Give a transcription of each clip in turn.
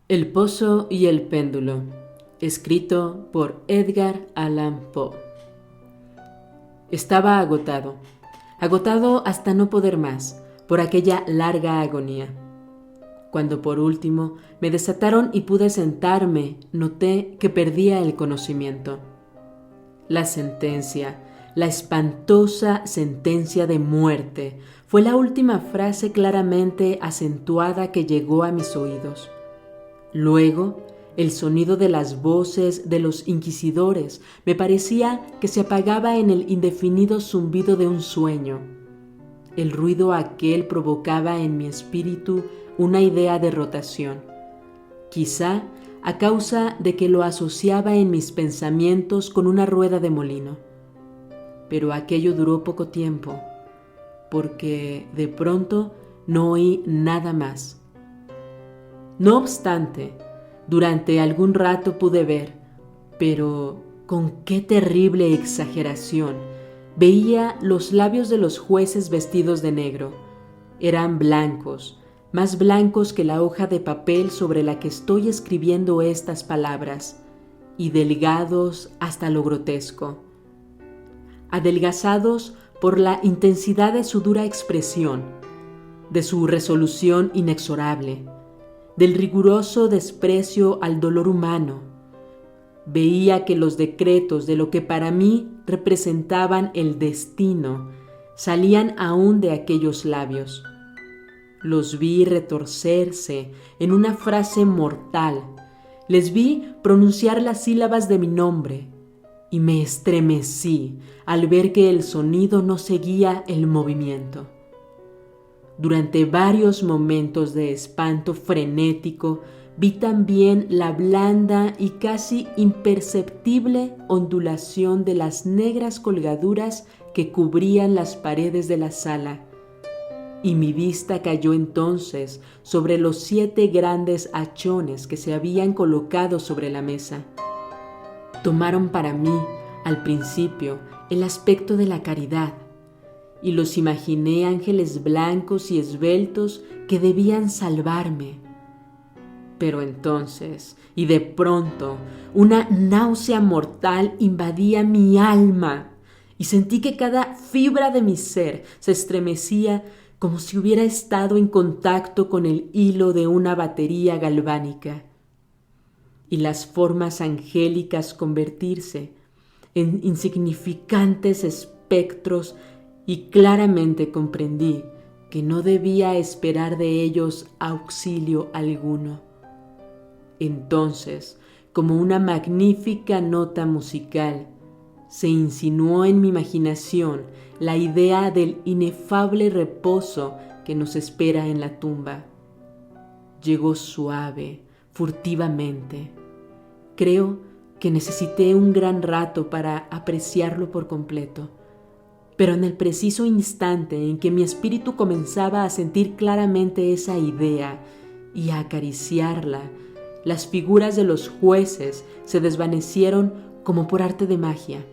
El pozo y el péndulo, escrito por Edgar Allan Poe. Estaba agotado hasta no poder más, por aquella larga agonía. Cuando por último me desataron y pude sentarme, noté que perdía el conocimiento. La sentencia, la espantosa sentencia de muerte, fue la última frase claramente acentuada que llegó a mis oídos. Luego, el sonido de las voces de los inquisidores me parecía que se apagaba en el indefinido zumbido de un sueño. El ruido aquel provocaba en mi espíritu una idea de rotación, quizá a causa de que lo asociaba en mis pensamientos con una rueda de molino. Pero aquello duró poco tiempo, porque de pronto no oí nada más. No obstante, durante algún rato pude ver, pero con qué terrible exageración, veía los labios de los jueces vestidos de negro. Eran blancos, más blancos que la hoja de papel sobre la que estoy escribiendo estas palabras, y delgados hasta lo grotesco. Adelgazados por la intensidad de su dura expresión, de su resolución inexorable, del riguroso desprecio al dolor humano. Veía que los decretos de lo que para mí representaban el destino salían aún de aquellos labios. Los vi retorcerse en una frase mortal, les vi pronunciar las sílabas de mi nombre y me estremecí al ver que el sonido no seguía el movimiento. Durante varios momentos de espanto frenético, vi también la blanda y casi imperceptible ondulación de las negras colgaduras que cubrían las paredes de la sala, y mi vista cayó entonces sobre los 7 grandes hachones que se habían colocado sobre la mesa. Tomaron para mí, al principio, el aspecto de la caridad, y los imaginé ángeles blancos y esbeltos que debían salvarme. Pero entonces, y de pronto, una náusea mortal invadía mi alma y sentí que cada fibra de mi ser se estremecía como si hubiera estado en contacto con el hilo de una batería galvánica, y las formas angélicas convertirse en insignificantes espectros, y claramente comprendí que no debía esperar de ellos auxilio alguno. Entonces, como una magnífica nota musical, se insinuó en mi imaginación la idea del inefable reposo que nos espera en la tumba. Llegó suave, furtivamente. Creo que necesité un gran rato para apreciarlo por completo. Pero en el preciso instante en que mi espíritu comenzaba a sentir claramente esa idea y a acariciarla, las figuras de los jueces se desvanecieron como por arte de magia.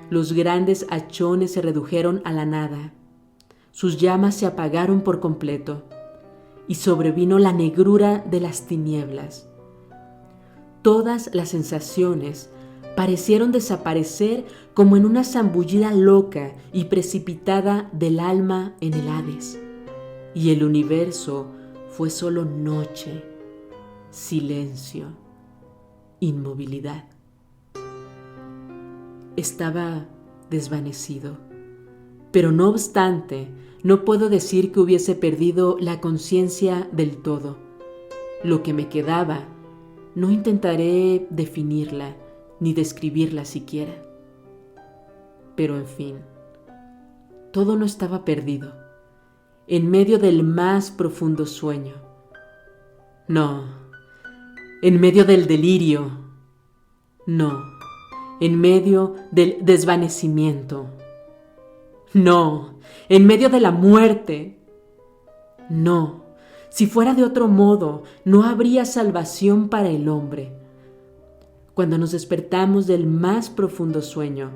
Los grandes hachones se redujeron a la nada. Sus llamas se apagaron por completo y sobrevino la negrura de las tinieblas. Todas las sensaciones parecieron desaparecer como en una zambullida loca y precipitada del alma en el Hades, y el universo fue solo noche, silencio, inmovilidad. Estaba desvanecido, pero no obstante, no puedo decir que hubiese perdido la conciencia del todo. Lo que me quedaba, no intentaré definirla, ni describirla siquiera. Pero en fin, todo no estaba perdido, en medio del más profundo sueño. No, en medio del delirio. No, en medio del desvanecimiento. No, en medio de la muerte. No, si fuera de otro modo, no habría salvación para el hombre. Cuando nos despertamos del más profundo sueño,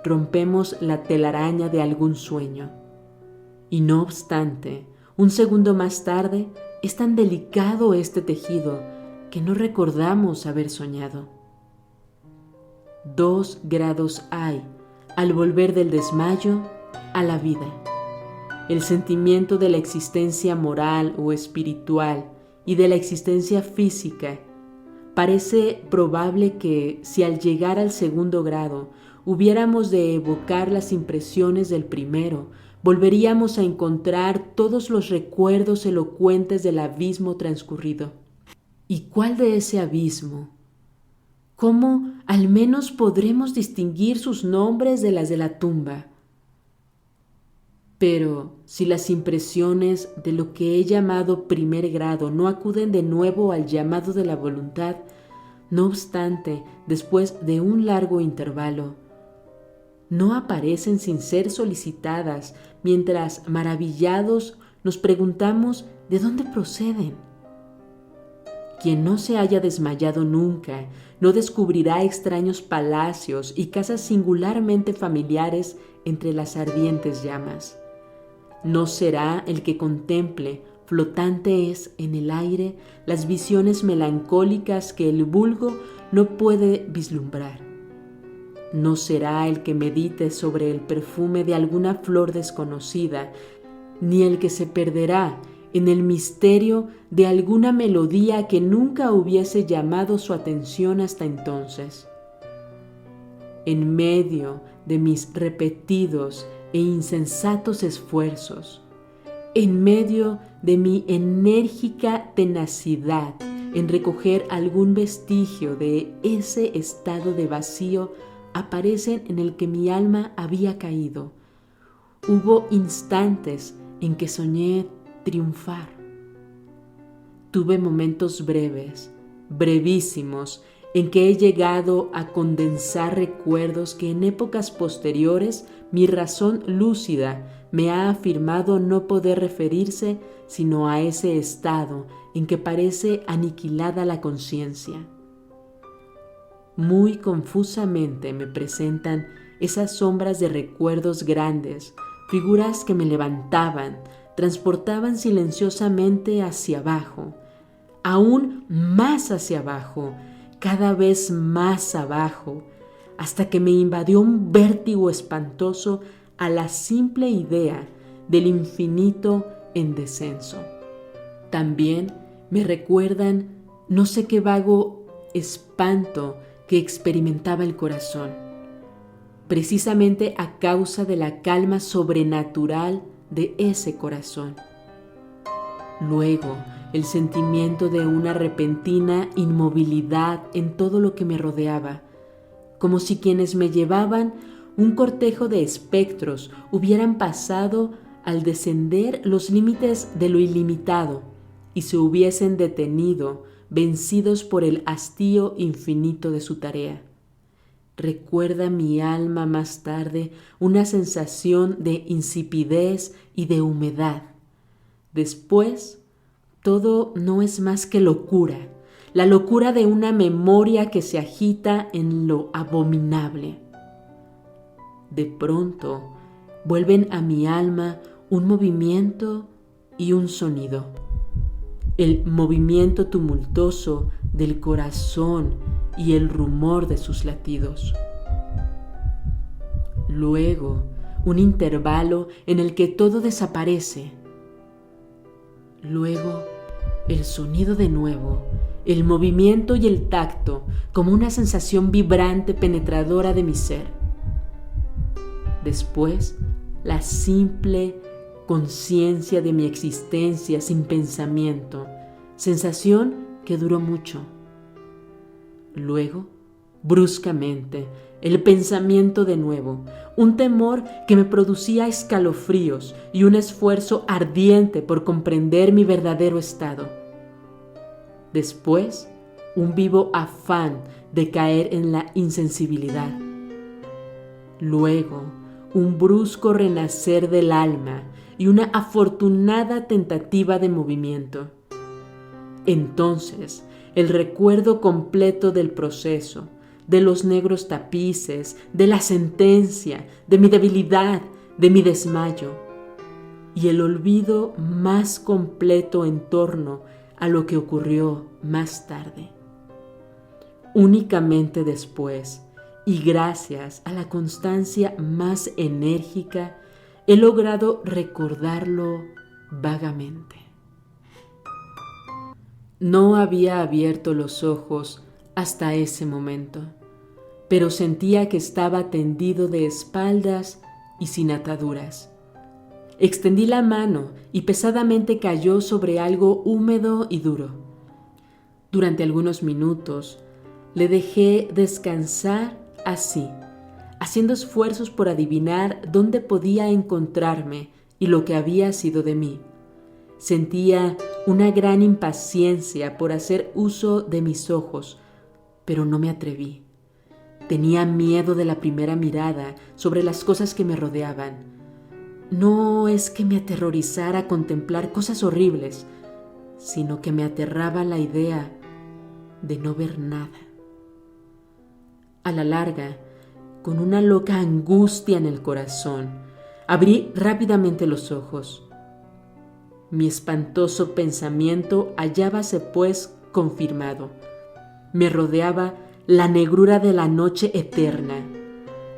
rompemos la telaraña de algún sueño. Y no obstante, un segundo más tarde, es tan delicado este tejido que no recordamos haber soñado. 2 grados hay al volver del desmayo a la vida. El sentimiento de la existencia moral o espiritual y de la existencia física. Parece probable que si al llegar al 2º grado hubiéramos de evocar las impresiones del primero, volveríamos a encontrar todos los recuerdos elocuentes del abismo transcurrido. ¿Y cuál de ese abismo? ¿Cómo al menos podremos distinguir sus nombres de las de la tumba? Pero si las impresiones de lo que he llamado primer grado no acuden de nuevo al llamado de la voluntad, no obstante, después de un largo intervalo, no aparecen sin ser solicitadas, mientras maravillados nos preguntamos de dónde proceden. Quien no se haya desmayado nunca no descubrirá extraños palacios y casas singularmente familiares entre las ardientes llamas. No será el que contemple, flotantes en el aire, las visiones melancólicas que el vulgo no puede vislumbrar. No será el que medite sobre el perfume de alguna flor desconocida, ni el que se perderá en el misterio de alguna melodía que nunca hubiese llamado su atención hasta entonces. En medio de mis repetidos e insensatos esfuerzos, en medio de mi enérgica tenacidad en recoger algún vestigio de ese estado de vacío, aparecen en el que mi alma había caído. Hubo instantes en que soñé triunfar. Tuve momentos breves, brevísimos, en que he llegado a condensar recuerdos que en épocas posteriores mi razón lúcida me ha afirmado no poder referirse sino a ese estado en que parece aniquilada la conciencia. Muy confusamente me presentan esas sombras de recuerdos grandes, figuras que me levantaban, transportaban silenciosamente hacia abajo, aún más hacia abajo, cada vez más abajo, hasta que me invadió un vértigo espantoso a la simple idea del infinito en descenso. También me recuerdan no sé qué vago espanto que experimentaba el corazón, precisamente a causa de la calma sobrenatural de ese corazón. Luego, el sentimiento de una repentina inmovilidad en todo lo que me rodeaba, como si quienes me llevaban, un cortejo de espectros, hubieran pasado al descender los límites de lo ilimitado y se hubiesen detenido, vencidos por el hastío infinito de su tarea. Recuerda mi alma más tarde una sensación de insipidez y de humedad. Después, todo no es más que locura, la locura de una memoria que se agita en lo abominable. De pronto, vuelven a mi alma un movimiento y un sonido. El movimiento tumultuoso del corazón y el rumor de sus latidos. Luego, un intervalo en el que todo desaparece. Luego, el sonido de nuevo, el movimiento y el tacto, como una sensación vibrante penetradora de mi ser. Después, la simple conciencia de mi existencia sin pensamiento, sensación que duró mucho. Luego, bruscamente, el pensamiento de nuevo, un temor que me producía escalofríos y un esfuerzo ardiente por comprender mi verdadero estado. Después, un vivo afán de caer en la insensibilidad. Luego, un brusco renacer del alma y una afortunada tentativa de movimiento. Entonces, el recuerdo completo del proceso, de los negros tapices, de la sentencia, de mi debilidad, de mi desmayo, y el olvido más completo en torno a lo que ocurrió más tarde. Únicamente después, y gracias a la constancia más enérgica, he logrado recordarlo vagamente. No había abierto los ojos hasta ese momento, pero sentía que estaba tendido de espaldas y sin ataduras. Extendí la mano y pesadamente cayó sobre algo húmedo y duro. Durante algunos minutos le dejé descansar así, haciendo esfuerzos por adivinar dónde podía encontrarme y lo que había sido de mí. Sentía una gran impaciencia por hacer uso de mis ojos, pero no me atreví. Tenía miedo de la primera mirada sobre las cosas que me rodeaban. No es que me aterrorizara contemplar cosas horribles, sino que me aterraba la idea de no ver nada. A la larga, con una loca angustia en el corazón, abrí rápidamente los ojos. Mi espantoso pensamiento hallábase pues confirmado. Me rodeaba la negrura de la noche eterna.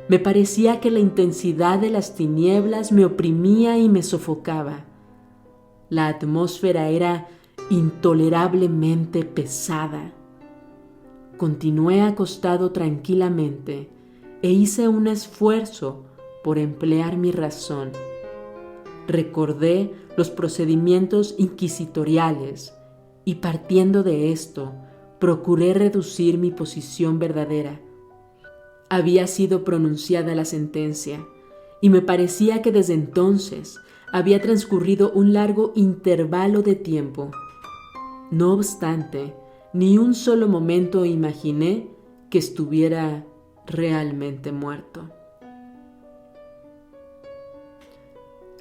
Me parecía que la intensidad de las tinieblas me oprimía y me sofocaba. La atmósfera era intolerablemente pesada. Continué acostado tranquilamente e hice un esfuerzo por emplear mi razón. Recordé los procedimientos inquisitoriales y, partiendo de esto, procuré reducir mi posición verdadera. Había sido pronunciada la sentencia y me parecía que desde entonces había transcurrido un largo intervalo de tiempo. No obstante, ni un solo momento imaginé que estuviera realmente muerto.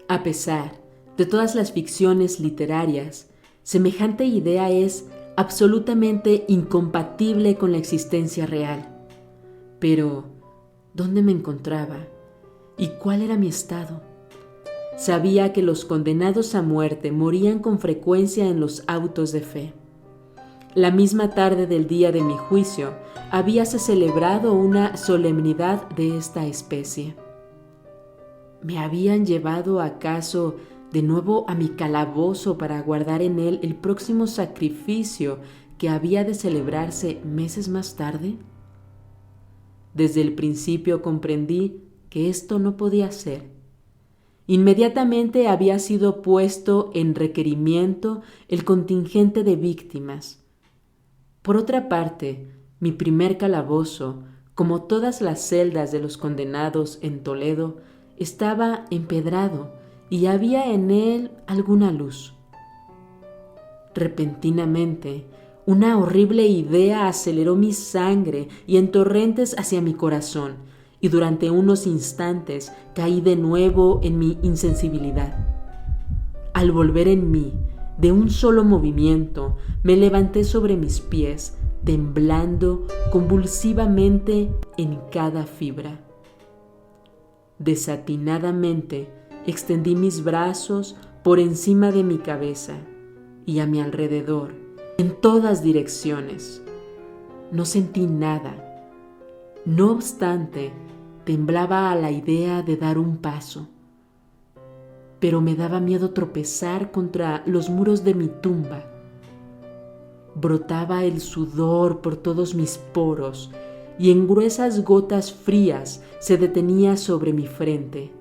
A pesar de todas las ficciones literarias, semejante idea es absolutamente incompatible con la existencia real. Pero, ¿dónde me encontraba? ¿Y cuál era mi estado? Sabía que los condenados a muerte morían con frecuencia en los autos de fe. La misma tarde del día de mi juicio, habíase celebrado una solemnidad de esta especie. ¿Me habían llevado acaso de nuevo a mi calabozo para guardar en él el próximo sacrificio que había de celebrarse meses más tarde? Desde el principio comprendí que esto no podía ser. Inmediatamente había sido puesto en requerimiento el contingente de víctimas. Por otra parte, mi primer calabozo, como todas las celdas de los condenados en Toledo, estaba empedrado y había en él alguna luz. Repentinamente, una horrible idea aceleró mi sangre y en torrentes hacia mi corazón, y durante unos instantes caí de nuevo en mi insensibilidad. Al volver en mí, de un solo movimiento, me levanté sobre mis pies, temblando convulsivamente en cada fibra. Desatinadamente extendí mis brazos por encima de mi cabeza y a mi alrededor, en todas direcciones. No sentí nada. No obstante, temblaba a la idea de dar un paso. Pero me daba miedo tropezar contra los muros de mi tumba. Brotaba el sudor por todos mis poros y en gruesas gotas frías se detenía sobre mi frente.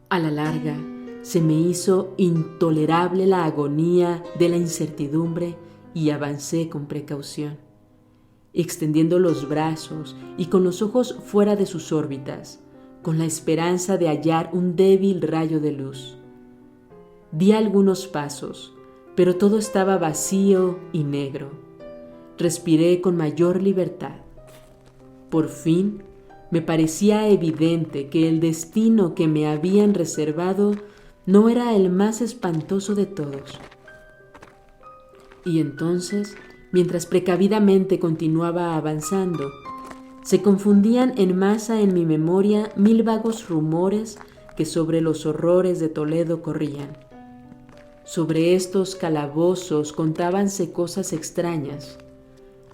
A la larga, se me hizo intolerable la agonía de la incertidumbre y avancé con precaución, extendiendo los brazos y con los ojos fuera de sus órbitas, con la esperanza de hallar un débil rayo de luz. Di algunos pasos, pero todo estaba vacío y negro. Respiré con mayor libertad. Por fin, me parecía evidente que el destino que me habían reservado no era el más espantoso de todos. Y entonces, mientras precavidamente continuaba avanzando, se confundían en masa en mi memoria 1000 vagos rumores que sobre los horrores de Toledo corrían. Sobre estos calabozos contábanse cosas extrañas.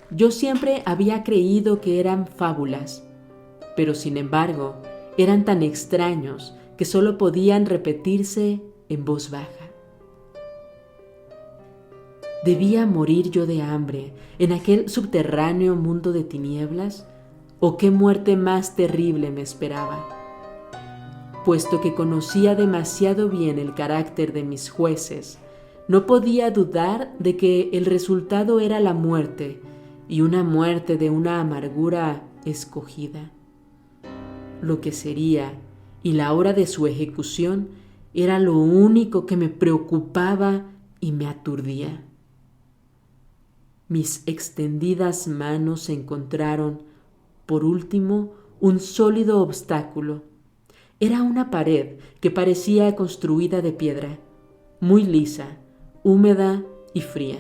Yo siempre había creído que eran fábulas, pero sin embargo eran tan extraños que solo podían repetirse en voz baja. ¿Debía morir yo de hambre en aquel subterráneo mundo de tinieblas? ¿O qué muerte más terrible me esperaba? Puesto que conocía demasiado bien el carácter de mis jueces, no podía dudar de que el resultado era la muerte, y una muerte de una amargura escogida. Lo que sería, y la hora de su ejecución, era lo único que me preocupaba y me aturdía. Mis extendidas manos encontraron, por último, un sólido obstáculo. Era una pared que parecía construida de piedra, muy lisa, húmeda y fría.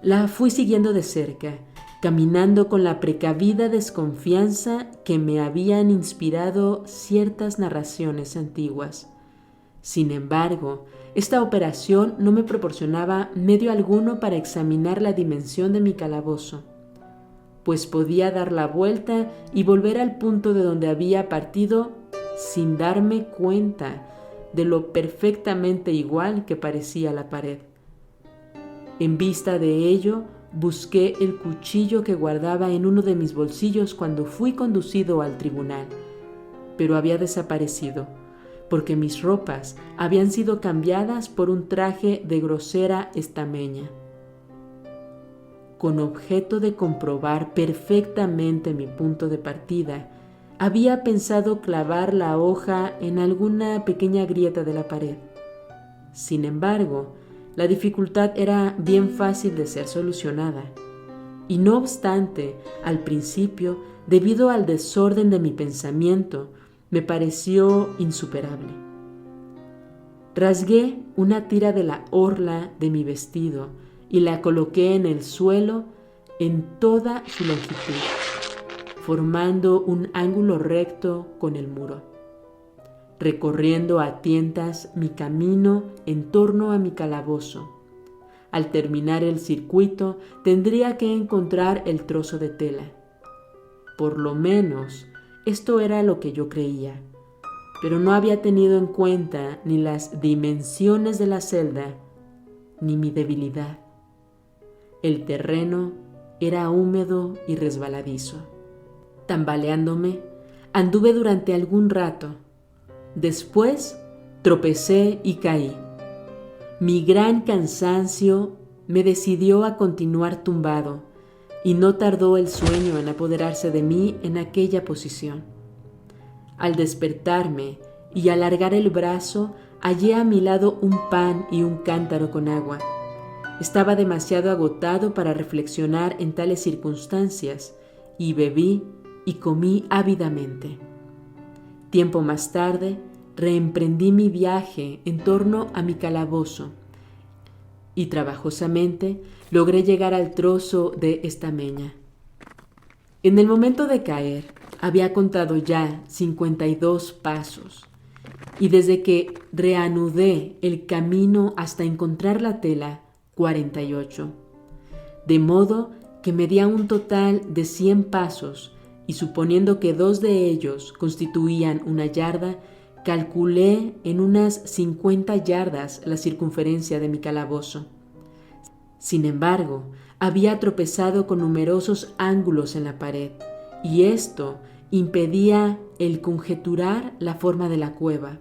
La fui siguiendo de cerca, caminando con la precavida desconfianza que me habían inspirado ciertas narraciones antiguas. Sin embargo, esta operación no me proporcionaba medio alguno para examinar la dimensión de mi calabozo, pues podía dar la vuelta y volver al punto de donde había partido sin darme cuenta de lo perfectamente igual que parecía la pared. En vista de ello, busqué el cuchillo que guardaba en uno de mis bolsillos cuando fui conducido al tribunal, pero había desaparecido, porque mis ropas habían sido cambiadas por un traje de grosera estameña. Con objeto de comprobar perfectamente mi punto de partida, había pensado clavar la hoja en alguna pequeña grieta de la pared. Sin embargo, la dificultad era bien fácil de ser solucionada, y no obstante, al principio, debido al desorden de mi pensamiento, me pareció insuperable. Rasgué una tira de la orla de mi vestido y la coloqué en el suelo en toda su longitud, formando un ángulo recto con el muro, recorriendo a tientas mi camino en torno a mi calabozo. Al terminar el circuito, tendría que encontrar el trozo de tela. Por lo menos, esto era lo que yo creía, pero no había tenido en cuenta ni las dimensiones de la celda, ni mi debilidad. El terreno era húmedo y resbaladizo. Tambaleándome, anduve durante algún rato. Después, tropecé y caí. Mi gran cansancio me decidió a continuar tumbado, y no tardó el sueño en apoderarse de mí en aquella posición. Al despertarme y alargar el brazo, hallé a mi lado un pan y un cántaro con agua. Estaba demasiado agotado para reflexionar en tales circunstancias, y bebí y comí ávidamente. Tiempo más tarde, reemprendí mi viaje en torno a mi calabozo, y trabajosamente logré llegar al trozo de estameña. En el momento de caer, había contado ya 52 pasos, y desde que reanudé el camino hasta encontrar la tela, 48, de modo que medía un total de 100 pasos, y suponiendo que 2 de ellos constituían una yarda, calculé en unas 50 yardas la circunferencia de mi calabozo. Sin embargo, había tropezado con numerosos ángulos en la pared, y esto impedía el conjeturar la forma de la cueva,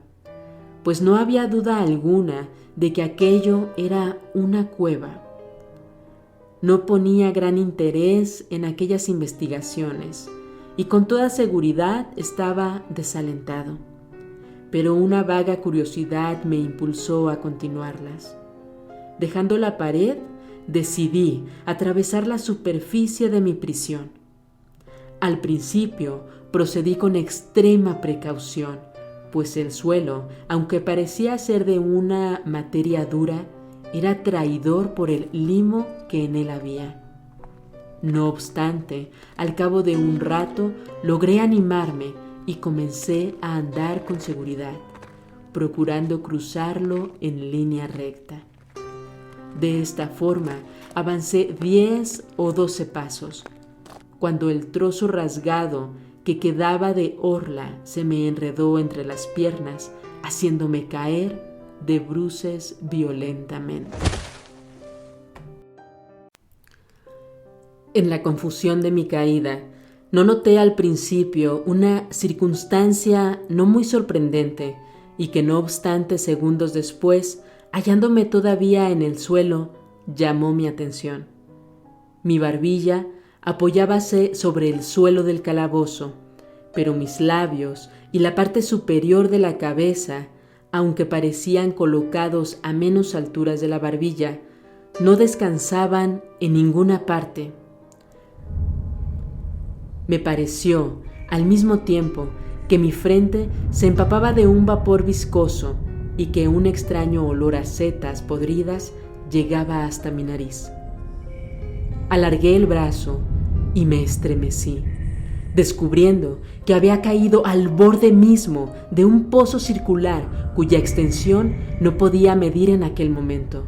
pues no había duda alguna de que aquello era una cueva. No ponía gran interés en aquellas investigaciones, y con toda seguridad estaba desalentado, pero una vaga curiosidad me impulsó a continuarlas. Dejando la pared, decidí atravesar la superficie de mi prisión. Al principio procedí con extrema precaución, pues el suelo, aunque parecía ser de una materia dura, era traidor por el limo que en él había. No obstante, al cabo de un rato logré animarme y comencé a andar con seguridad, procurando cruzarlo en línea recta. De esta forma avancé 10 o 12 pasos, cuando el trozo rasgado que quedaba de orla se me enredó entre las piernas, haciéndome caer de bruces violentamente. En la confusión de mi caída, no noté al principio una circunstancia no muy sorprendente y que no obstante segundos después, hallándome todavía en el suelo, llamó mi atención. Mi barbilla apoyábase sobre el suelo del calabozo, pero mis labios y la parte superior de la cabeza, aunque parecían colocados a menos alturas de la barbilla, no descansaban en ninguna parte. Me pareció, al mismo tiempo, que mi frente se empapaba de un vapor viscoso y que un extraño olor a setas podridas llegaba hasta mi nariz. Alargué el brazo y me estremecí, descubriendo que había caído al borde mismo de un pozo circular cuya extensión no podía medir en aquel momento.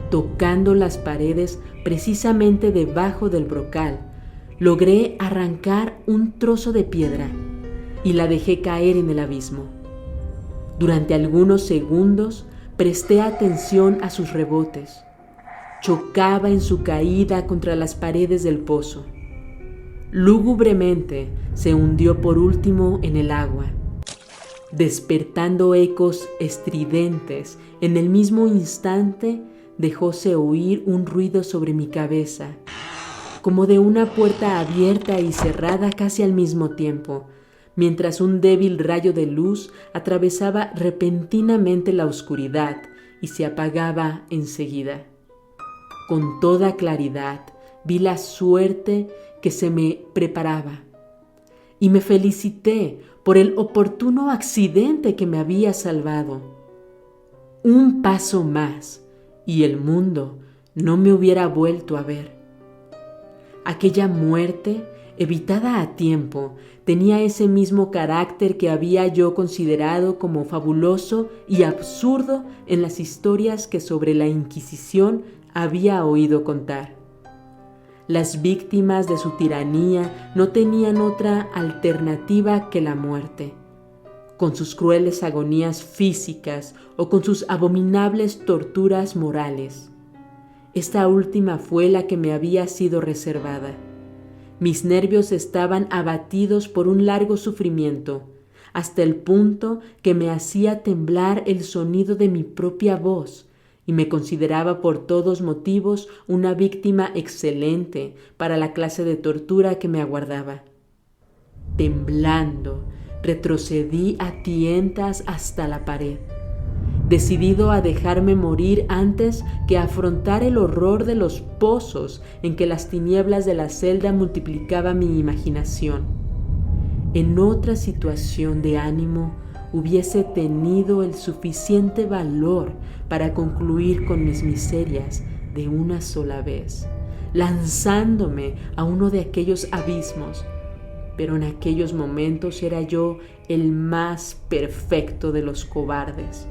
Tocando las paredes precisamente debajo del brocal, logré arrancar un trozo de piedra y la dejé caer en el abismo. Durante algunos segundos presté atención a sus rebotes. Chocaba en su caída contra las paredes del pozo. Lúgubremente se hundió por último en el agua, despertando ecos estridentes. En el mismo instante dejóse oír un ruido sobre mi cabeza, como de una puerta abierta y cerrada casi al mismo tiempo, mientras un débil rayo de luz atravesaba repentinamente la oscuridad y se apagaba enseguida. Con toda claridad vi la suerte que se me preparaba y me felicité por el oportuno accidente que me había salvado. Un paso más y el mundo no me hubiera vuelto a ver. Aquella muerte, evitada a tiempo, tenía ese mismo carácter que había yo considerado como fabuloso y absurdo en las historias que sobre la Inquisición había oído contar. Las víctimas de su tiranía no tenían otra alternativa que la muerte, con sus crueles agonías físicas o con sus abominables torturas morales. Esta última fue la que me había sido reservada. Mis nervios estaban abatidos por un largo sufrimiento, hasta el punto que me hacía temblar el sonido de mi propia voz, y me consideraba por todos motivos una víctima excelente para la clase de tortura que me aguardaba. Temblando, retrocedí a tientas hasta la pared, decidido a dejarme morir antes que afrontar el horror de los pozos en que las tinieblas de la celda multiplicaban mi imaginación. En otra situación de ánimo hubiese tenido el suficiente valor para concluir con mis miserias de una sola vez, lanzándome a uno de aquellos abismos, pero en aquellos momentos era yo el más perfecto de los cobardes.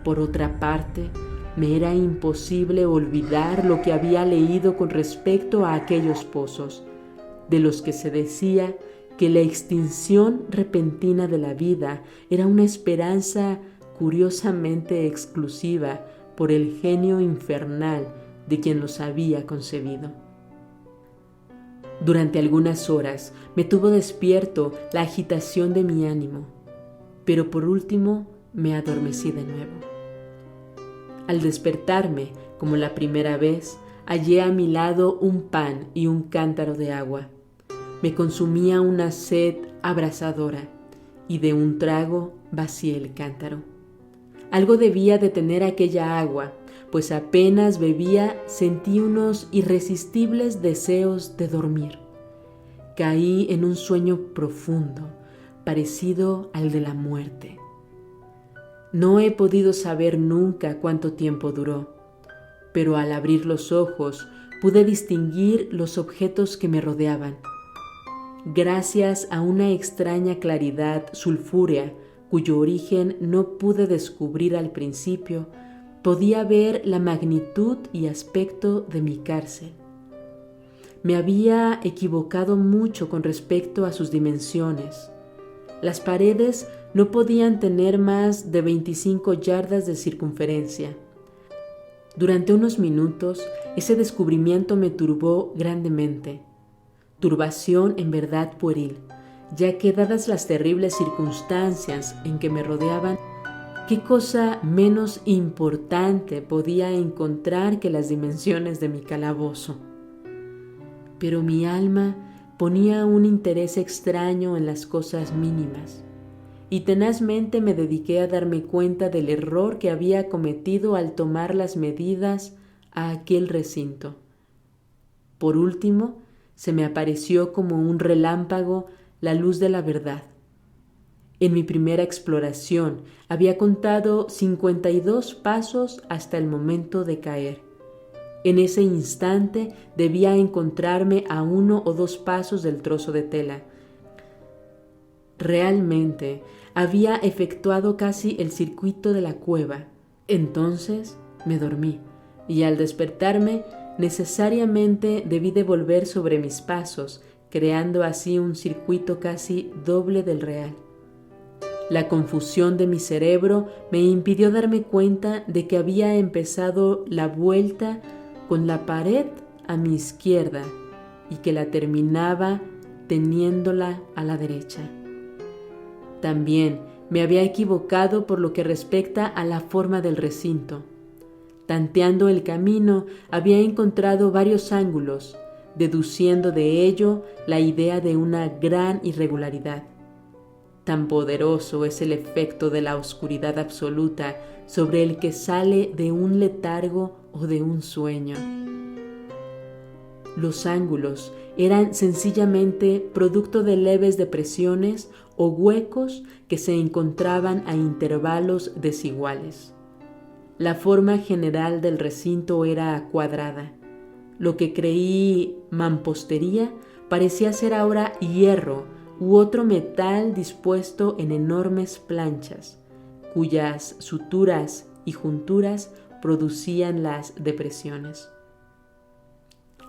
Por otra parte, me era imposible olvidar lo que había leído con respecto a aquellos pozos, de los que se decía que la extinción repentina de la vida era una esperanza curiosamente exclusiva por el genio infernal de quien los había concebido. Durante algunas horas me tuvo despierto la agitación de mi ánimo, pero por último me adormecí de nuevo. Al despertarme, como la primera vez, hallé a mi lado un pan y un cántaro de agua. Me consumía una sed abrasadora y de un trago vacié el cántaro. Algo debía de tener aquella agua, pues apenas bebía sentí unos irresistibles deseos de dormir. Caí en un sueño profundo, parecido al de la muerte. No he podido saber nunca cuánto tiempo duró, pero al abrir los ojos pude distinguir los objetos que me rodeaban. Gracias a una extraña claridad sulfúrea cuyo origen no pude descubrir al principio, podía ver la magnitud y aspecto de mi cárcel. Me había equivocado mucho con respecto a sus dimensiones. Las paredes no podían tener más de 25 yardas de circunferencia. Durante unos minutos, ese descubrimiento me turbó grandemente. Turbación en verdad pueril, ya que dadas las terribles circunstancias en que me rodeaban, ¿qué cosa menos importante podía encontrar que las dimensiones de mi calabozo? Pero mi alma ponía un interés extraño en las cosas mínimas, y tenazmente me dediqué a darme cuenta del error que había cometido al tomar las medidas a aquel recinto. Por último, se me apareció como un relámpago la luz de la verdad. En mi primera exploración había contado 52 pasos hasta el momento de caer. En ese instante debía encontrarme a 1 o 2 pasos del trozo de tela. Realmente había efectuado casi el circuito de la cueva. Entonces me dormí y al despertarme necesariamente debí de volver sobre mis pasos, creando así un circuito casi doble del real. La confusión de mi cerebro me impidió darme cuenta de que había empezado la vuelta con la pared a mi izquierda y que la terminaba teniéndola a la derecha. También me había equivocado por lo que respecta a la forma del recinto. Tanteando el camino, había encontrado varios ángulos, deduciendo de ello la idea de una gran irregularidad. Tan poderoso es el efecto de la oscuridad absoluta sobre el que sale de un letargo o de un sueño. Los ángulos eran sencillamente producto de leves depresiones o huecos que se encontraban a intervalos desiguales. La forma general del recinto era cuadrada. Lo que creí mampostería parecía ser ahora hierro u otro metal dispuesto en enormes planchas, cuyas suturas y junturas producían las depresiones.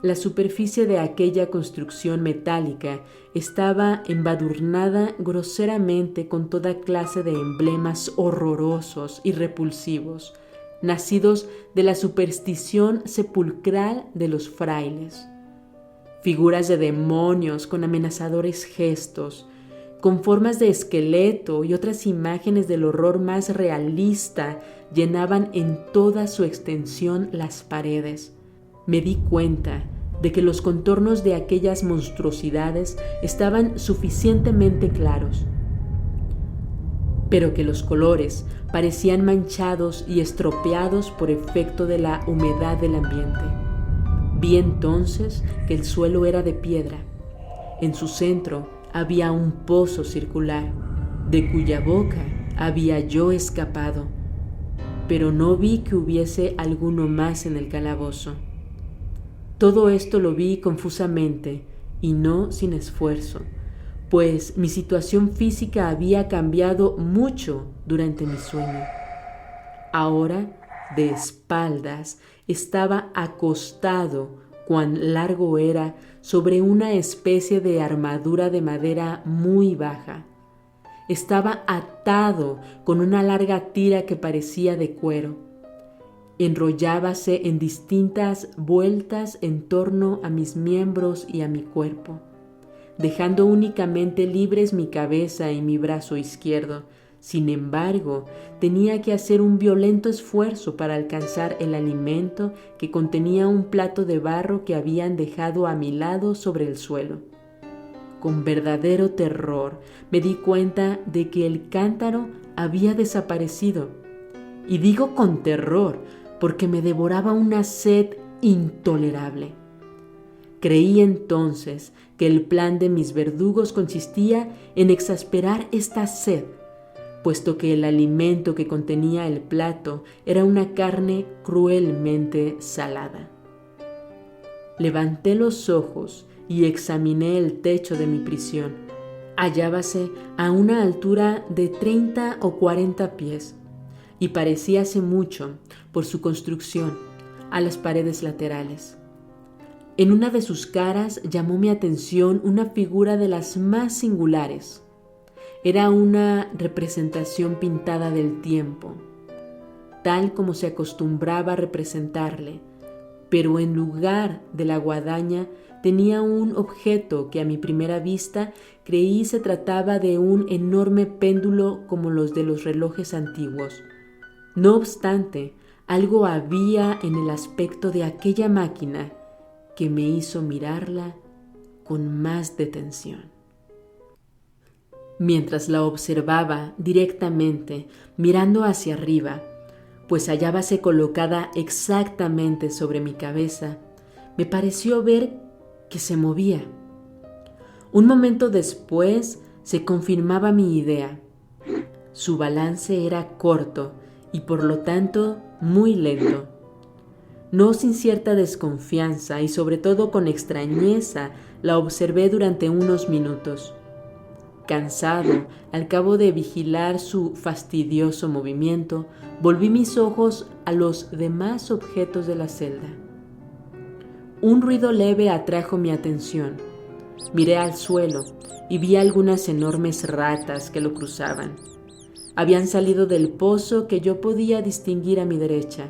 La superficie de aquella construcción metálica estaba embadurnada groseramente con toda clase de emblemas horrorosos y repulsivos, nacidos de la superstición sepulcral de los frailes. Figuras de demonios con amenazadores gestos, con formas de esqueleto y otras imágenes del horror más realista llenaban en toda su extensión las paredes. Me di cuenta de que los contornos de aquellas monstruosidades estaban suficientemente claros, pero que los colores parecían manchados y estropeados por efecto de la humedad del ambiente. Vi entonces que el suelo era de piedra. En su centro había un pozo circular, de cuya boca había yo escapado, pero no vi que hubiese alguno más en el calabozo. Todo esto lo vi confusamente y no sin esfuerzo, pues mi situación física había cambiado mucho durante mi sueño. Ahora, de espaldas, estaba acostado, cuán largo era, sobre una especie de armadura de madera muy baja. Estaba atado con una larga tira que parecía de cuero. Enrollábase en distintas vueltas en torno a mis miembros y a mi cuerpo, dejando únicamente libres mi cabeza y mi brazo izquierdo. Sin embargo, tenía que hacer un violento esfuerzo para alcanzar el alimento que contenía un plato de barro que habían dejado a mi lado sobre el suelo. Con verdadero terror me di cuenta de que el cántaro había desaparecido. Y digo con terror porque me devoraba una sed intolerable. Creí entonces que el plan de mis verdugos consistía en exasperar esta sed, puesto que el alimento que contenía el plato era una carne cruelmente salada. Levanté los ojos y examiné el techo de mi prisión. Hallábase a una altura de 30 o 40 pies y parecíase mucho, por su construcción, a las paredes laterales. En una de sus caras llamó mi atención una figura de las más singulares. Era una representación pintada del tiempo, tal como se acostumbraba a representarle, pero en lugar de la guadaña tenía un objeto que a mi primera vista creí se trataba de un enorme péndulo como los de los relojes antiguos. No obstante, algo había en el aspecto de aquella máquina que me hizo mirarla con más detención. Mientras la observaba directamente, mirando hacia arriba, pues hallábase colocada exactamente sobre mi cabeza, me pareció ver que se movía. Un momento después se confirmaba mi idea. Su balance era corto y por lo tanto muy lento. No sin cierta desconfianza y sobre todo con extrañeza la observé durante unos minutos. Cansado, al cabo de vigilar su fastidioso movimiento, volví mis ojos a los demás objetos de la celda. Un ruido leve atrajo mi atención. Miré al suelo y vi algunas enormes ratas que lo cruzaban. Habían salido del pozo que yo podía distinguir a mi derecha.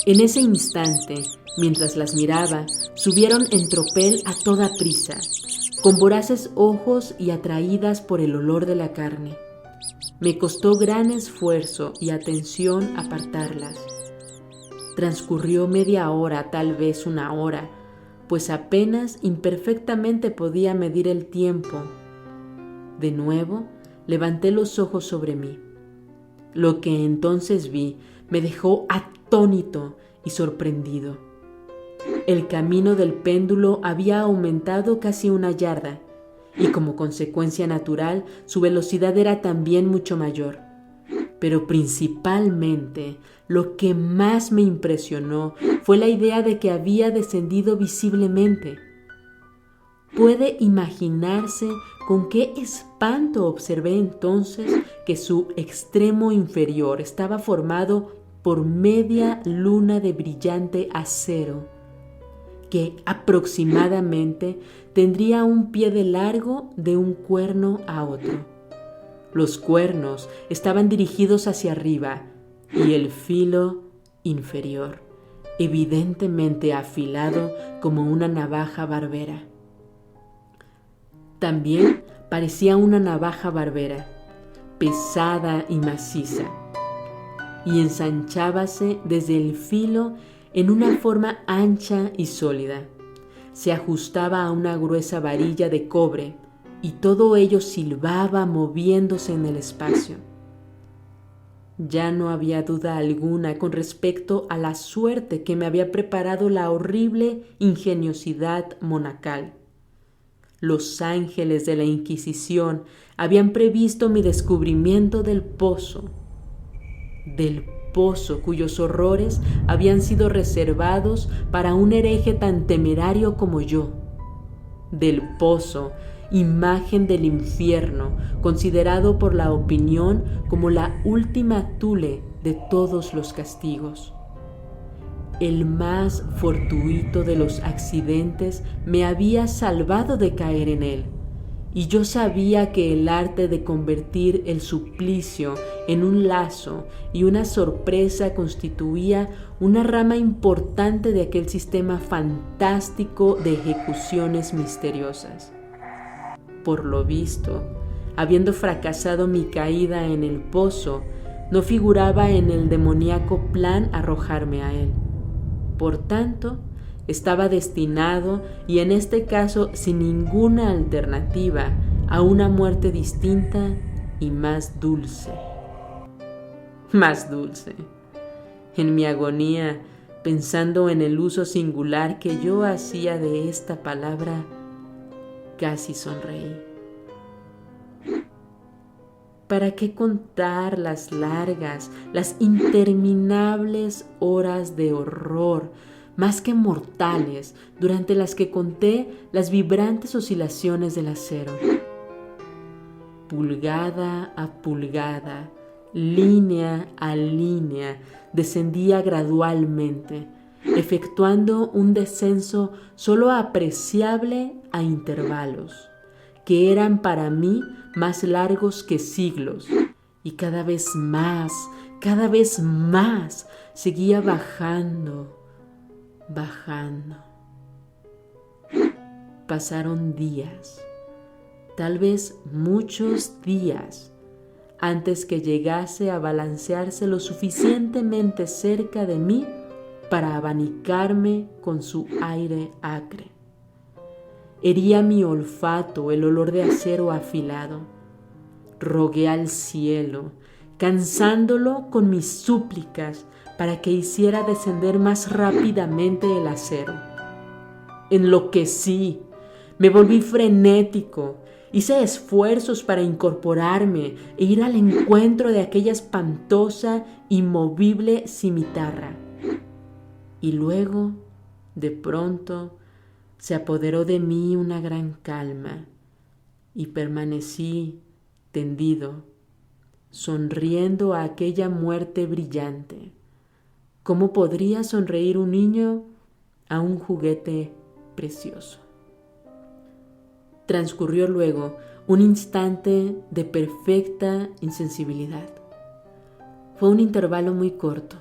En ese instante, mientras las miraba, subieron en tropel a toda prisa, con voraces ojos y atraídas por el olor de la carne. Me costó gran esfuerzo y atención apartarlas. Transcurrió media hora, tal vez una hora, pues apenas imperfectamente podía medir el tiempo. De nuevo, levanté los ojos sobre mí. Lo que entonces vi me dejó atónito y sorprendido. El camino del péndulo había aumentado casi 1 yarda y como consecuencia natural su velocidad era también mucho mayor. Pero principalmente lo que más me impresionó fue la idea de que había descendido visiblemente. Puede imaginarse con qué espanto observé entonces que su extremo inferior estaba formado por media luna de brillante acero, que aproximadamente tendría un pie de largo de un cuerno a otro. Los cuernos estaban dirigidos hacia arriba y el filo inferior, evidentemente afilado como una navaja barbera. También parecía una navaja barbera, pesada y maciza, y ensanchábase desde el filo en una forma ancha y sólida. Se ajustaba a una gruesa varilla de cobre y todo ello silbaba moviéndose en el espacio. Ya no había duda alguna con respecto a la suerte que me había preparado la horrible ingeniosidad monacal. Los ángeles de la Inquisición habían previsto mi descubrimiento del pozo cuyos horrores habían sido reservados para un hereje tan temerario como yo, del pozo, imagen del infierno, considerado por la opinión como la última thule de todos los castigos. El más fortuito de los accidentes me había salvado de caer en él, y yo sabía que el arte de convertir el suplicio en un lazo y una sorpresa constituía una rama importante de aquel sistema fantástico de ejecuciones misteriosas. Por lo visto, habiendo fracasado mi caída en el pozo, no figuraba en el demoníaco plan arrojarme a él. Por tanto, estaba destinado, y en este caso sin ninguna alternativa, a una muerte distinta y más dulce. Más dulce. En mi agonía, pensando en el uso singular que yo hacía de esta palabra, casi sonreí. ¿Para qué contar las largas, las interminables horas de horror, más que mortales, durante las que conté las vibrantes oscilaciones del acero? pulgada a pulgada, línea a línea, descendía gradualmente, efectuando un descenso solo apreciable a intervalos, que eran para mí más largos que siglos, y cada vez más, seguía bajando. Pasaron días, tal vez muchos días, antes que llegase a balancearse lo suficientemente cerca de mí para abanicarme con su aire acre. Hería mi olfato el olor de acero afilado. Rogué al cielo, cansándolo con mis súplicas para que hiciera descender más rápidamente el acero. Enloquecí, me volví frenético, hice esfuerzos para incorporarme e ir al encuentro de aquella espantosa, inmovible cimitarra. Y luego, de pronto, se apoderó de mí una gran calma y permanecí tendido, sonriendo a aquella muerte brillante. ¿Cómo podría sonreír un niño a un juguete precioso? Transcurrió luego un instante de perfecta insensibilidad. Fue un intervalo muy corto.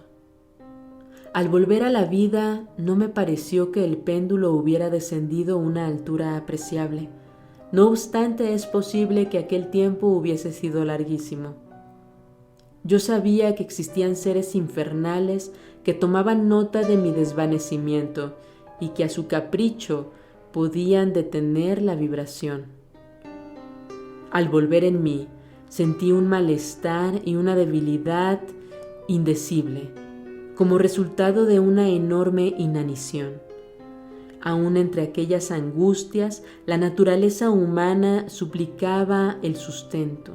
Al volver a la vida, no me pareció que el péndulo hubiera descendido a una altura apreciable. No obstante, es posible que aquel tiempo hubiese sido larguísimo. Yo sabía que existían seres infernales que tomaban nota de mi desvanecimiento y que a su capricho podían detener la vibración. Al volver en mí, sentí un malestar y una debilidad indecible, como resultado de una enorme inanición. Aún entre aquellas angustias, la naturaleza humana suplicaba el sustento.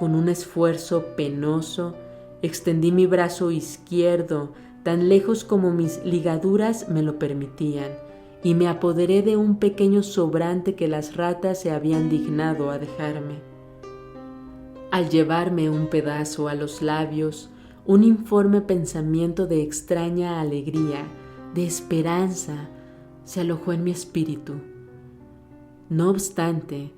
Con un esfuerzo penoso, extendí mi brazo izquierdo tan lejos como mis ligaduras me lo permitían, y me apoderé de un pequeño sobrante que las ratas se habían dignado a dejarme. Al llevarme un pedazo a los labios, un informe pensamiento de extraña alegría, de esperanza, se alojó en mi espíritu. No obstante,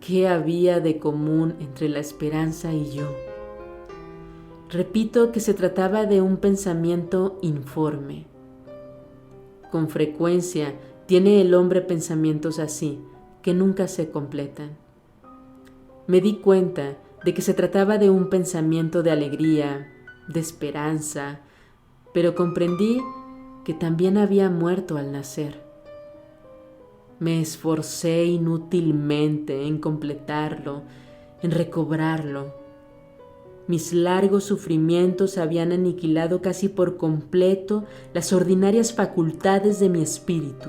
¿qué había de común entre la esperanza y yo? Repito que se trataba de un pensamiento informe. Con frecuencia tiene el hombre pensamientos así, que nunca se completan. Me di cuenta de que se trataba de un pensamiento de alegría, de esperanza, pero comprendí que también había muerto al nacer. Me esforcé inútilmente en completarlo, en recobrarlo. Mis largos sufrimientos habían aniquilado casi por completo las ordinarias facultades de mi espíritu.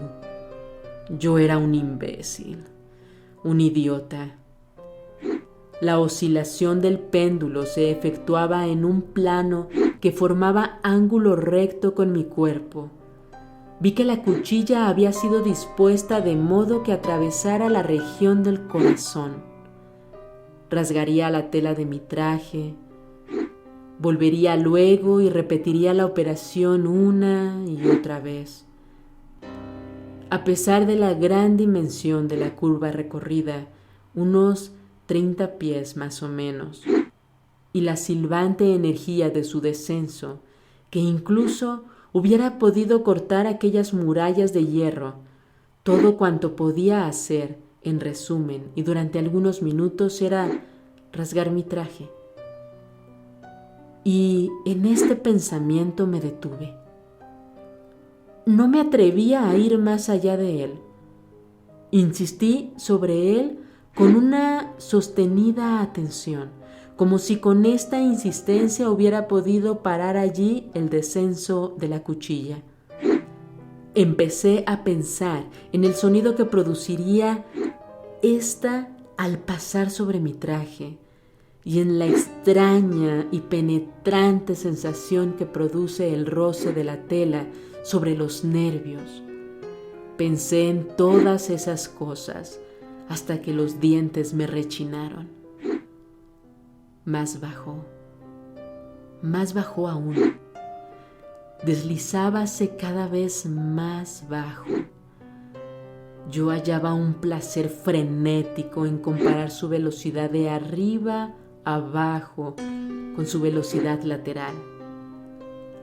Yo era un imbécil, un idiota. La oscilación del péndulo se efectuaba en un plano que formaba ángulo recto con mi cuerpo. Vi que la cuchilla había sido dispuesta de modo que atravesara la región del corazón. Rasgaría la tela de mi traje. Volvería luego y repetiría la operación una y otra vez. A pesar de la gran dimensión de la curva recorrida, unos 30 pies más o menos, y la silbante energía de su descenso, que incluso hubiera podido cortar aquellas murallas de hierro, todo cuanto podía hacer, en resumen, y durante algunos minutos, era rasgar mi traje. Y en este pensamiento me detuve. No me atrevía a ir más allá de él. Insistí sobre él con una sostenida atención, como si con esta insistencia hubiera podido parar allí el descenso de la cuchilla. Empecé a pensar en el sonido que produciría ésta al pasar sobre mi traje y en la extraña y penetrante sensación que produce el roce de la tela sobre los nervios. Pensé en todas esas cosas, hasta que los dientes me rechinaron. Más bajo aún. Deslizábase cada vez más bajo. Yo hallaba un placer frenético en comparar su velocidad de arriba a abajo con su velocidad lateral.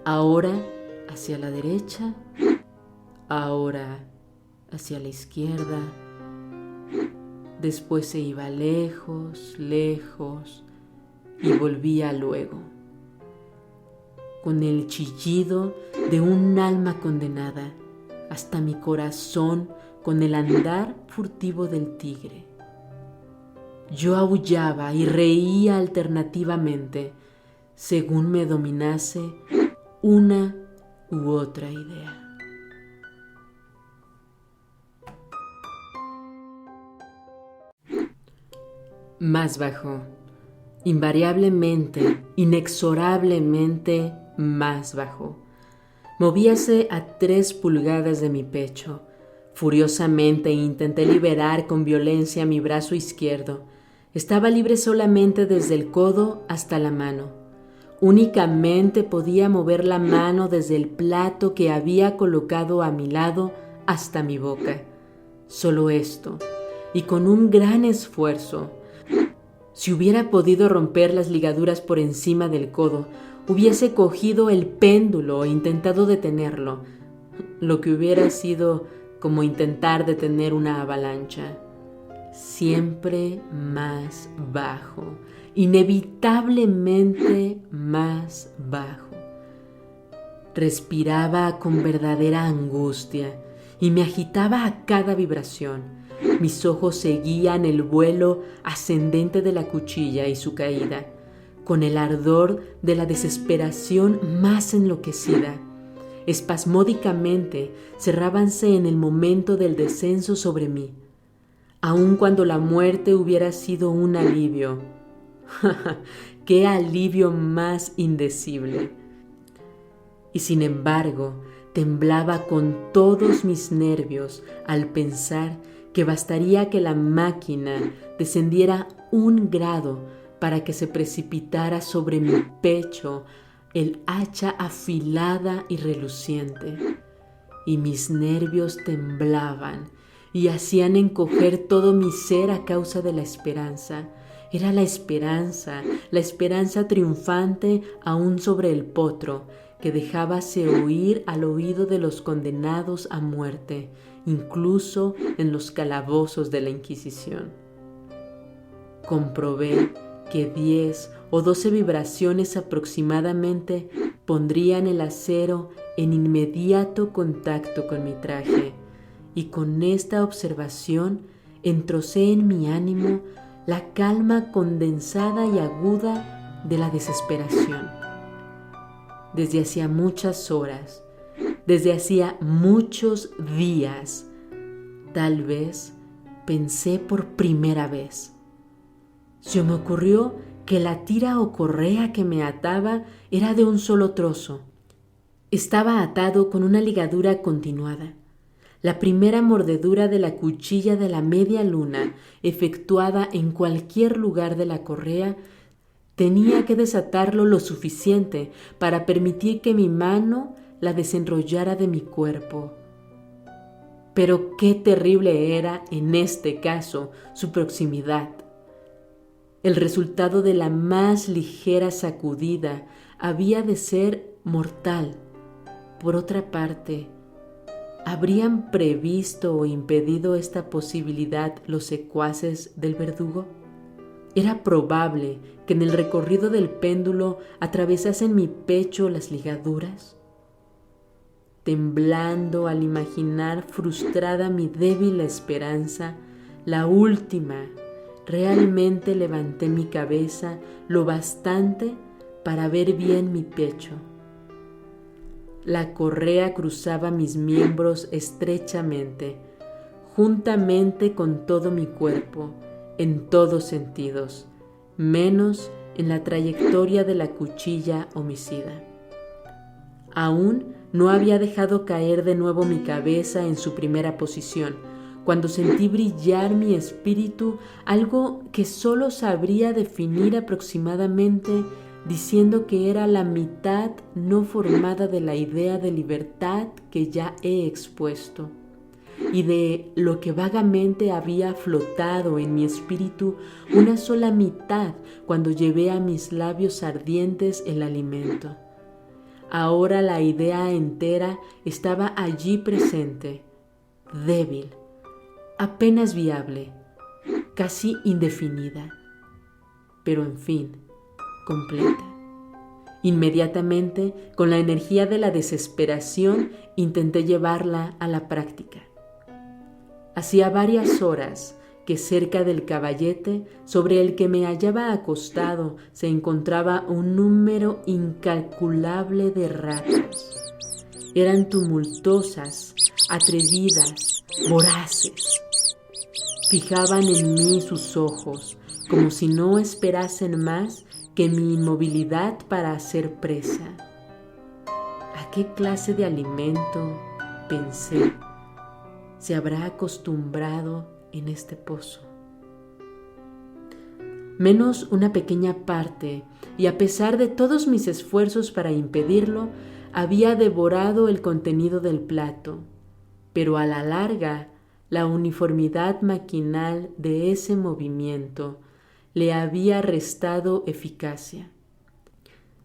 Ahora hacia la derecha, ahora hacia la izquierda. Después se iba lejos, lejos y volvía luego, con el chillido de un alma condenada, hasta mi corazón con el andar furtivo del tigre. Yo aullaba y reía alternativamente, según me dominase una u otra idea. Más bajo, invariablemente, inexorablemente más bajo. Movíase a 3 pulgadas de mi pecho. Furiosamente intenté liberar con violencia mi brazo izquierdo. Estaba libre solamente desde el codo hasta la mano. Únicamente podía mover la mano desde el plato que había colocado a mi lado hasta mi boca. Solo esto, y con un gran esfuerzo. Si hubiera podido romper las ligaduras por encima del codo, hubiese cogido el péndulo e intentado detenerlo, lo que hubiera sido como intentar detener una avalancha. Siempre más bajo, inevitablemente más bajo. Respiraba con verdadera angustia y me agitaba a cada vibración. Mis ojos seguían el vuelo ascendente de la cuchilla y su caída, con el ardor de la desesperación más enloquecida. Espasmódicamente cerrábanse en el momento del descenso sobre mí, aun cuando la muerte hubiera sido un alivio. ¡Qué alivio más indecible! Y sin embargo, temblaba con todos mis nervios al pensar que bastaría que la máquina descendiera 1 grado para que se precipitara sobre mi pecho el hacha afilada y reluciente, y mis nervios temblaban y hacían encoger todo mi ser a causa de la esperanza. Era la esperanza triunfante aún sobre el potro, que dejábase oír al oído de los condenados a muerte, incluso en los calabozos de la Inquisición. Comprobé que 10 o 12 vibraciones aproximadamente pondrían el acero en inmediato contacto con mi traje, y con esta observación entrocé en mi ánimo la calma condensada y aguda de la desesperación. Desde hacía muchas horas, desde hacía muchos días, tal vez pensé por primera vez. Se me ocurrió que la tira o correa que me ataba era de un solo trozo. Estaba atado con una ligadura continuada. La primera mordedura de la cuchilla de la media luna, efectuada en cualquier lugar de la correa, tenía que desatarlo lo suficiente para permitir que mi mano la desenrollara de mi cuerpo. Pero qué terrible era, en este caso, su proximidad. El resultado de la más ligera sacudida había de ser mortal. Por otra parte, ¿habrían previsto o impedido esta posibilidad los secuaces del verdugo? Era probable que en el recorrido del péndulo atravesasen mi pecho las ligaduras. Temblando al imaginar frustrada mi débil esperanza, la última, realmente levanté mi cabeza lo bastante para ver bien mi pecho. La correa cruzaba mis miembros estrechamente, juntamente con todo mi cuerpo, en todos sentidos, menos en la trayectoria de la cuchilla homicida. Aún no había dejado caer de nuevo mi cabeza en su primera posición, cuando sentí brillar mi espíritu, algo que solo sabría definir aproximadamente diciendo que era la mitad no formada de la idea de libertad que ya he expuesto, y de lo que vagamente había flotado en mi espíritu una sola mitad cuando llevé a mis labios ardientes el alimento. Ahora la idea entera estaba allí presente, débil, apenas viable, casi indefinida, pero en fin, completa. Inmediatamente, con la energía de la desesperación, intenté llevarla a la práctica. Hacía varias horas que cerca del caballete sobre el que me hallaba acostado se encontraba un número incalculable de ratas. Eran tumultuosas, atrevidas, voraces. Fijaban en mí sus ojos, como si no esperasen más que mi inmovilidad para hacer presa. ¿A qué clase de alimento, pensé, se habrá acostumbrado en este pozo? Menos una pequeña parte, y a pesar de todos mis esfuerzos para impedirlo, había devorado el contenido del plato, pero a la larga, la uniformidad maquinal de ese movimiento le había restado eficacia.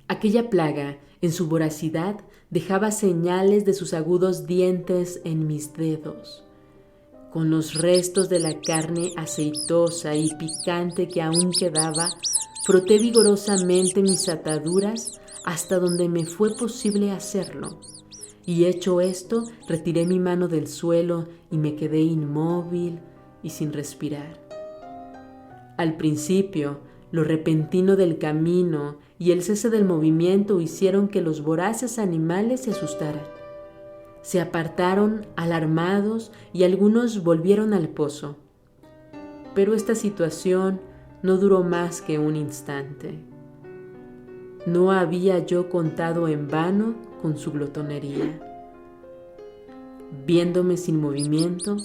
Aquella plaga, en su voracidad, dejaba señales de sus agudos dientes en mis dedos. Con los restos de la carne aceitosa y picante que aún quedaba, froté vigorosamente mis ataduras hasta donde me fue posible hacerlo. Y hecho esto, retiré mi mano del suelo y me quedé inmóvil y sin respirar. Al principio, lo repentino del camino y el cese del movimiento hicieron que los voraces animales se asustaran. Se apartaron alarmados y algunos volvieron al pozo. Pero esta situación no duró más que un instante. No había yo contado en vano con su glotonería. Viéndome sin movimiento,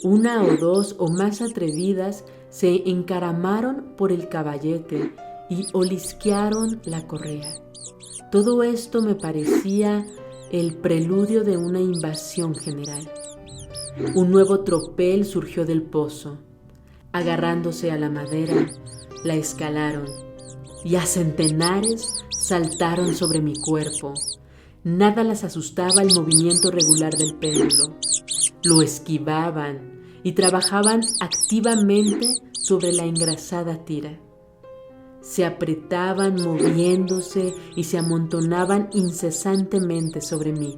una o dos o más atrevidas se encaramaron por el caballete y olisquearon la correa. Todo esto me parecía el preludio de una invasión general. Un nuevo tropel surgió del pozo. Agarrándose a la madera, la escalaron y a centenares saltaron sobre mi cuerpo. Nada las asustaba el movimiento regular del péndulo. Lo esquivaban y trabajaban activamente sobre la engrasada tira. Se apretaban moviéndose y se amontonaban incesantemente sobre mí.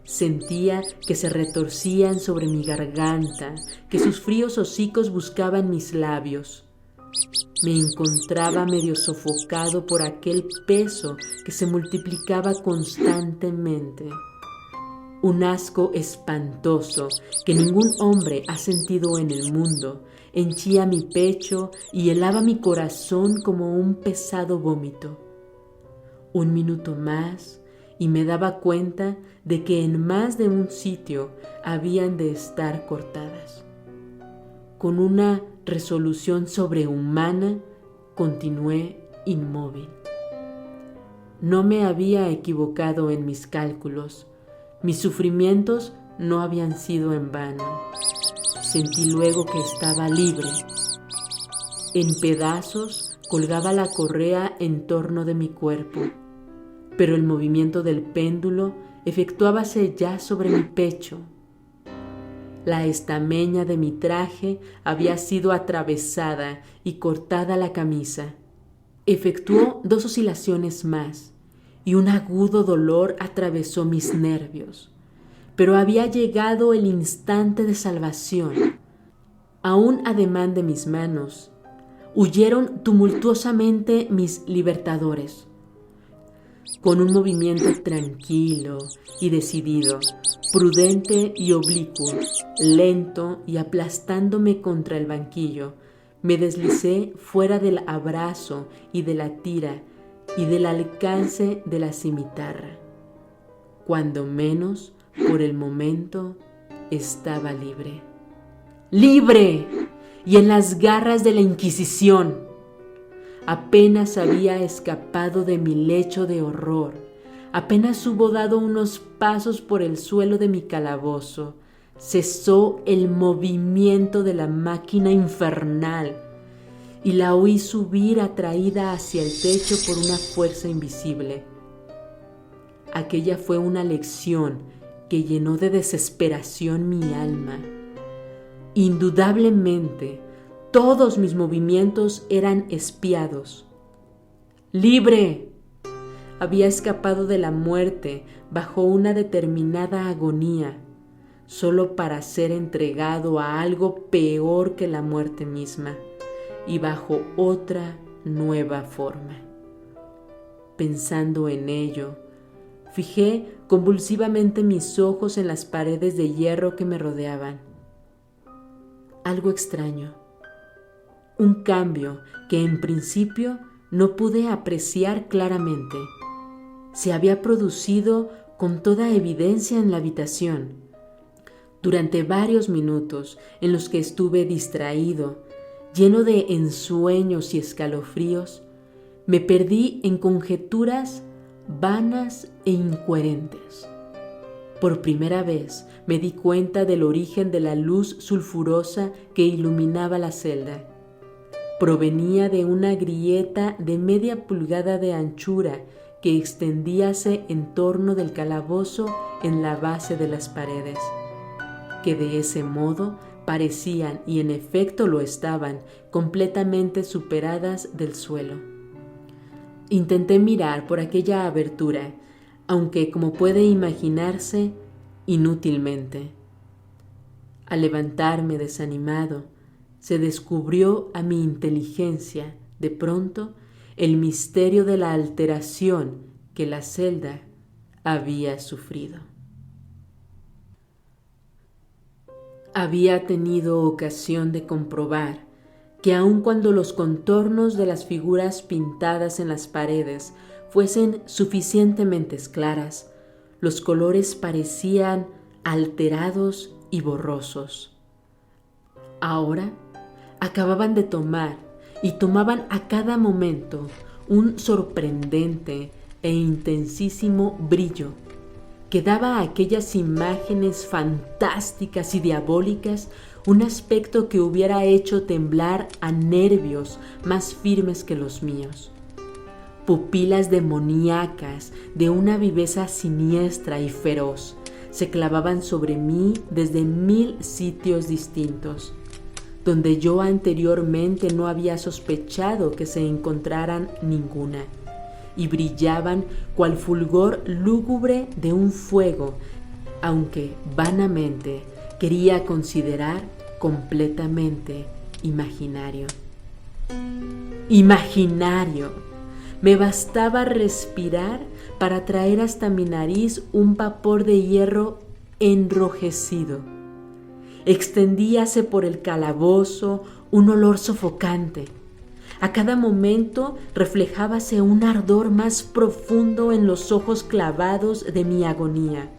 Sentía que se retorcían sobre mi garganta, que sus fríos hocicos buscaban mis labios. Me encontraba medio sofocado por aquel peso que se multiplicaba constantemente. Un asco espantoso que ningún hombre ha sentido en el mundo henchía mi pecho y helaba mi corazón como un pesado vómito. Un minuto más y me daba cuenta de que en más de un sitio habían de estar cortadas. Con una resolución sobrehumana, continué inmóvil. No me había equivocado en mis cálculos. Mis sufrimientos no habían sido en vano. Sentí luego que estaba libre. En pedazos colgaba la correa en torno de mi cuerpo, pero el movimiento del péndulo efectuábase ya sobre mi pecho. La estameña de mi traje había sido atravesada y cortada la camisa. Efectuó 2 oscilaciones más y un agudo dolor atravesó mis nervios. Pero había llegado el instante de salvación. A un ademán de mis manos, huyeron tumultuosamente mis libertadores. Con un movimiento tranquilo y decidido, prudente y oblicuo, lento y aplastándome contra el banquillo, me deslicé fuera del abrazo y de la tira y del alcance de la cimitarra. Cuando menos, por el momento, estaba libre. libre y en las garras de la Inquisición. Apenas había escapado de mi lecho de horror, apenas hubo dado unos pasos por el suelo de mi calabozo, cesó el movimiento de la máquina infernal y la oí subir atraída hacia el techo por una fuerza invisible. Aquella fue una lección que llenó de desesperación mi alma. Indudablemente, todos mis movimientos eran espiados. ¡Libre! Había escapado de la muerte bajo una determinada agonía, solo para ser entregado a algo peor que la muerte misma y bajo otra nueva forma. Pensando en ello, fijé convulsivamente mis ojos en las paredes de hierro que me rodeaban. Algo extraño, un cambio que en principio no pude apreciar claramente, se había producido con toda evidencia en la habitación. Durante varios minutos en los que estuve distraído, lleno de ensueños y escalofríos, me perdí en conjeturas vanas e incoherentes. Por primera vez me di cuenta del origen de la luz sulfurosa que iluminaba la celda. Provenía de una grieta de media pulgada de anchura que extendíase en torno del calabozo en la base de las paredes, que de ese modo parecían, y en efecto lo estaban, completamente superadas del suelo. Intenté mirar por aquella abertura, aunque, como puede imaginarse, inútilmente. Al levantarme desanimado, se descubrió a mi inteligencia, de pronto, el misterio de la alteración que la celda había sufrido. Había tenido ocasión de comprobar que aun cuando los contornos de las figuras pintadas en las paredes fuesen suficientemente claras, los colores parecían alterados y borrosos. Ahora acababan de tomar y tomaban a cada momento un sorprendente e intensísimo brillo que daba a aquellas imágenes fantásticas y diabólicas un aspecto que hubiera hecho temblar a nervios más firmes que los míos. Pupilas demoníacas de una viveza siniestra y feroz se clavaban sobre mí desde 1000 sitios distintos, donde yo anteriormente no había sospechado que se encontraran ninguna, y brillaban cual fulgor lúgubre de un fuego, aunque vanamente quería considerar completamente imaginario. ¡Imaginario! Me bastaba respirar para traer hasta mi nariz un vapor de hierro enrojecido. Extendíase por el calabozo un olor sofocante. A cada momento reflejábase un ardor más profundo en los ojos clavados de mi agonía.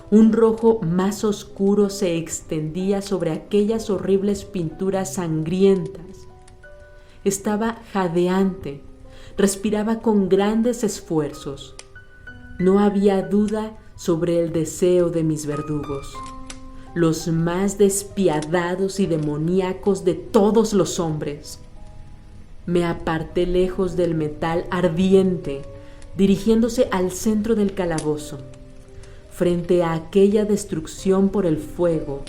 Un rojo más oscuro se extendía sobre aquellas horribles pinturas sangrientas. Estaba jadeante, respiraba con grandes esfuerzos. No había duda sobre el deseo de mis verdugos, los más despiadados y demoníacos de todos los hombres. Me aparté lejos del metal ardiente, dirigiéndose al centro del calabozo. Frente a aquella destrucción por el fuego,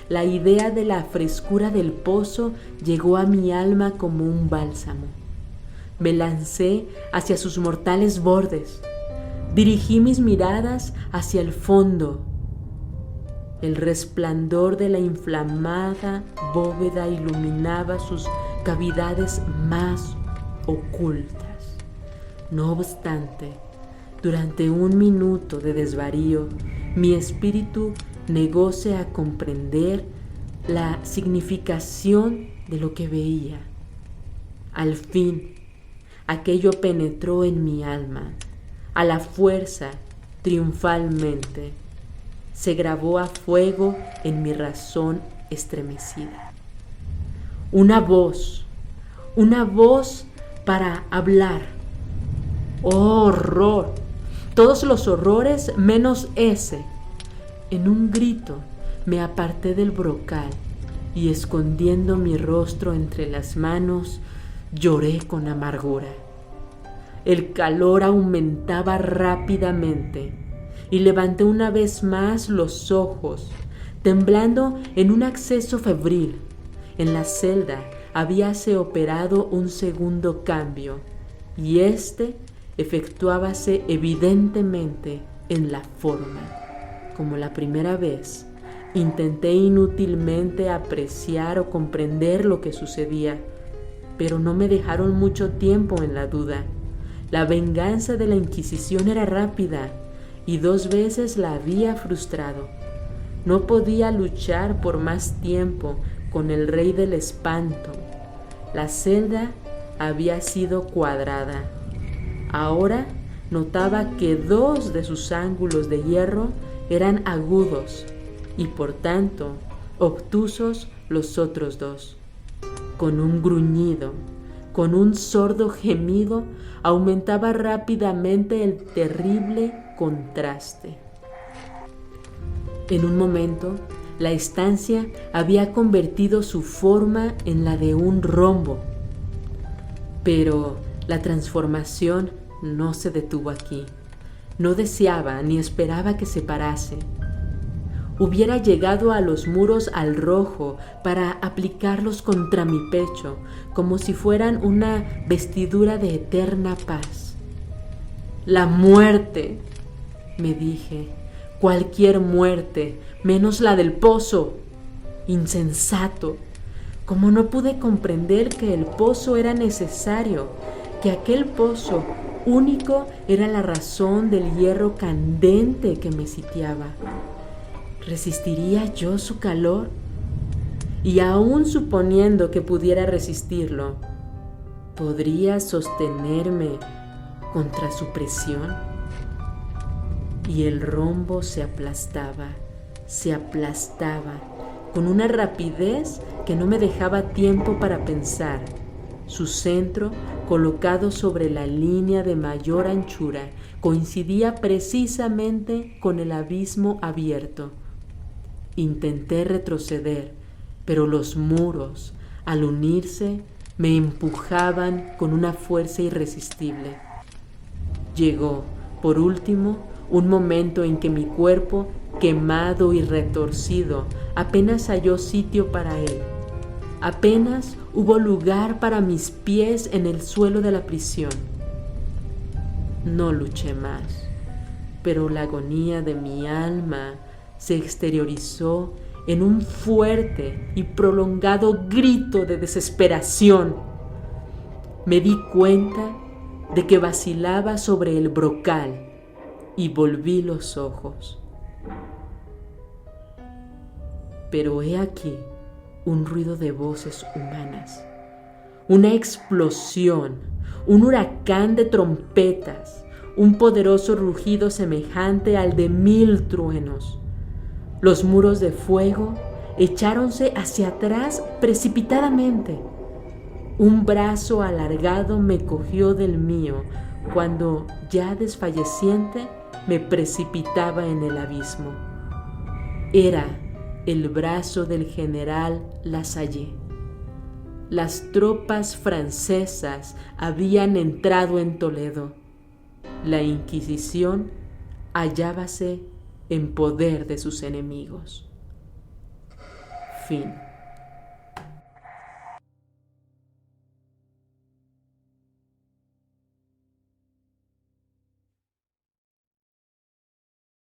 la idea de la frescura del pozo llegó a mi alma como un bálsamo. Me lancé hacia sus mortales bordes. Dirigí mis miradas hacia el fondo. El resplandor de la inflamada bóveda iluminaba sus cavidades más ocultas. No obstante, durante un minuto de desvarío, mi espíritu negóse a comprender la significación de lo que veía. Al fin, aquello penetró en mi alma, a la fuerza, triunfalmente. Se grabó a fuego en mi razón estremecida. Una voz para hablar. ¡Oh, horror! Todos los horrores menos ese. En un grito me aparté del brocal y escondiendo mi rostro entre las manos, lloré con amargura. El calor aumentaba rápidamente y levanté una vez más los ojos, temblando en un acceso febril. En la celda habíase operado un segundo cambio y éste efectuábase evidentemente en la forma. Como la primera vez, intenté inútilmente apreciar o comprender lo que sucedía, pero no me dejaron mucho tiempo en la duda. La venganza de la Inquisición era rápida y 2 veces la había frustrado. No podía luchar por más tiempo con el rey del espanto. La celda había sido cuadrada. Ahora notaba que 2 de sus ángulos de hierro eran agudos y por tanto obtusos los otros 2. Con un gruñido, con un sordo gemido, aumentaba rápidamente el terrible contraste. En un momento, la estancia había convertido su forma en la de un rombo. Pero la transformación no se detuvo aquí. No deseaba ni esperaba que se parase. Hubiera llegado a los muros al rojo para aplicarlos contra mi pecho, como si fueran una vestidura de eterna paz. La muerte, me dije, cualquier muerte, menos la del pozo. Insensato. Como no pude comprender que el pozo era necesario, que aquel pozo único era la razón del hierro candente que me sitiaba. ¿Resistiría yo su calor? Y aún suponiendo que pudiera resistirlo, ¿podría sostenerme contra su presión? Y el rombo se aplastaba, con una rapidez que no me dejaba tiempo para pensar. Su centro, colocado sobre la línea de mayor anchura, coincidía precisamente con el abismo abierto. Intenté retroceder, pero los muros, al unirse, me empujaban con una fuerza irresistible. Llegó, por último, un momento en que mi cuerpo, quemado y retorcido, apenas halló sitio para él. Apenas hubo lugar para mis pies en el suelo de la prisión. No luché más, pero la agonía de mi alma se exteriorizó en un fuerte y prolongado grito de desesperación. Me di cuenta de que vacilaba sobre el brocal y volví los ojos. Pero he aquí un ruido de voces humanas, una explosión, un huracán de trompetas, un poderoso rugido semejante al de 1000 truenos. Los muros de fuego echáronse hacia atrás precipitadamente. Un brazo alargado me cogió del mío cuando, ya desfalleciente, me precipitaba en el abismo. Era el brazo del general Lasalle. Las tropas francesas habían entrado en Toledo. La Inquisición hallábase en poder de sus enemigos. Fin.